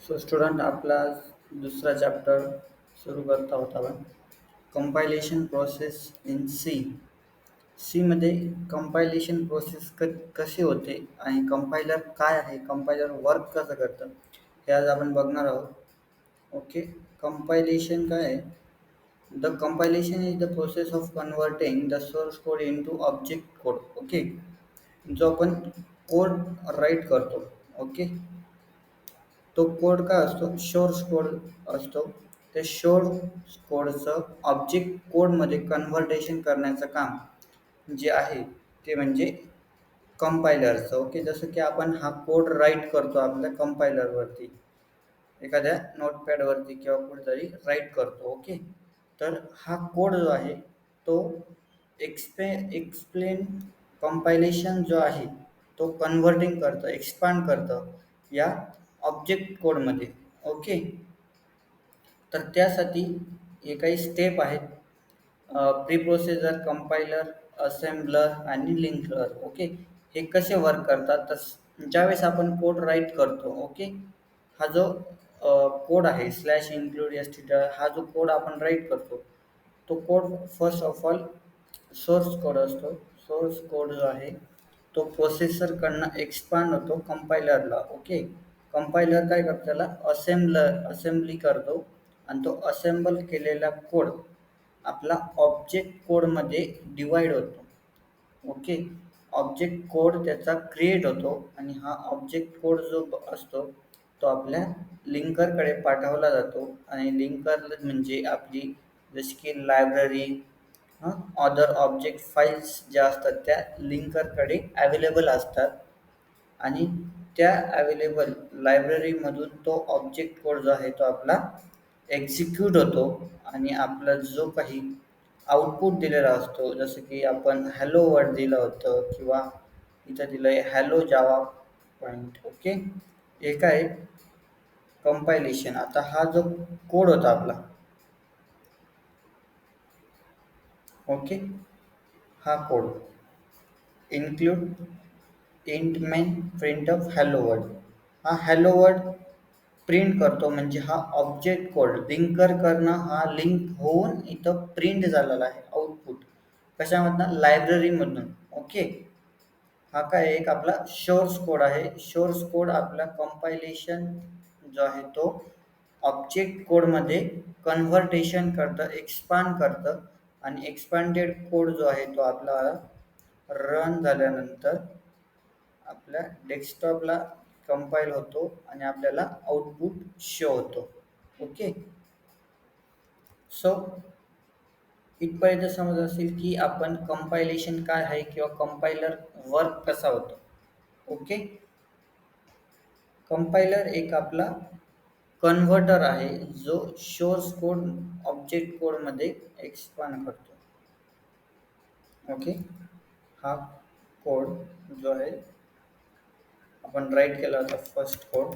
So student आपला दुसरा chapter सुरू करता होता आपण कंपायलेशन प्रोसेस इन सी. सीमध्ये कंपायलेशन प्रोसेस कशी होते आणि कंपायलर काय आहे, कंपायलर वर्क कसं करतं हे आज आपण बघणार आहोत. ओके, कंपायलेशन काय आहे? The compilation is the process of converting the source code into object code. Okay, जो आपण कोड राईट करतो. ओके, तो कोड काय असतो? सोर्स कोड असतो. ते सोर्स कोडचं ऑब्जेक्ट कोडमध्ये कन्व्हर्टेशन करण्याचं काम जे आहे ते म्हणजे कंपायलरचं. ओके, जसं की आपण हा कोड राईट करतो आपल्या कंपायलरवरती, एखाद्या नोटपॅडवरती किंवा कुठेतरी राईट करतो. ओके, तर हा कोड जो आहे तो एक्सप्लेन कंपायलेशन जो आहे तो कन्व्हर्टिंग करतं, एक्सपांड करतं या ऑब्जेक्ट कोडमध्ये. ओके, तर त्यासाठी हे काही स्टेप आहेत. प्री प्रोसेसर, कंपायलर, असेंबलर आणि लिंकर. ओके, हे कसे वर्क करतात? तर ज्यावेळेस आपण कोड राईट करतो, ओके, हा जो कोड आहे स्लॅश इन्क्लूड एस टी हा जो कोड आपण राईट करतो तो code first of all source code असतो. सोर्स कोड जो आहे तो प्रोसेसरकडनं एक्सपांड होतो कंपायलरला. ओके, कंपायलर काय करतो? त्याला असेंबली करतो आणि तो असेंबल केलेला कोड आपला ऑब्जेक्ट कोडमध्ये डिवाइड होतो. ओके, ऑब्जेक्ट कोड त्याचा क्रिएट होतो आणि हा ऑब्जेक्ट कोड जो असतो तो आपल्या लिंकरकडे पाठवला जातो. आणि लिंकर म्हणजे आपली जशी की लायब्ररी, अदर ऑब्जेक्ट फाईल्स ज्या असतात त्या लिंकरकडे अवेलेबल असतात आणि त्या अवेलेबल लायब्ररीमधून तो ऑब्जेक्ट कोड जो आहे तो आपला एक्झिक्यूट होतो आणि आपला जो काही आउटपुट दिलेला असतो, जसं की आपण हॅलो वर्ड दिलं होतं किंवा इथं दिलं आहे हॅलो जावा पॉईंट. ओके, हे काय कंपायलेशन. आता हा जो कोड होता आपला, ओके, हा code include int main print of hello word. हा हॅलो वर्ड प्रिंट करतो म्हणजे हा ऑब्जेक्ट कोड लिंकर करणं, हा लिंक होऊन इथं प्रिंट झालेला आहे आउटपुट. कशामधनं? लायब्ररीमधून. ओके, हा काय एक आपला सोर्स कोड आहे. सोर्स कोड आपला कंपायलेशन जो आहे तो ऑब्जेक्ट कोडमध्ये कन्व्हर्टेशन करतं, एक्सपांड करतं आणि एक्सपांडेड कोड जो आहे तो आपला रन झाल्यानंतर आपल्या डेस्कटॉपला कंपाईल होतो आणि आपल्याला आउटपुट शो होतो. ओके, सो इथपर्यंत समज असेल की आपण कंपायलेशन काय आहे किंवा कंपायलर वर्क कसा होतो. ओके, कंपायलर एक आपला कन्व्हर्टर आहे जो सोर्स कोड ऑब्जेक्ट कोडमध्ये एक्सपांड करतो. ओके, हा कोड जो आहे आपण राईट केला होता फर्स्ट कोड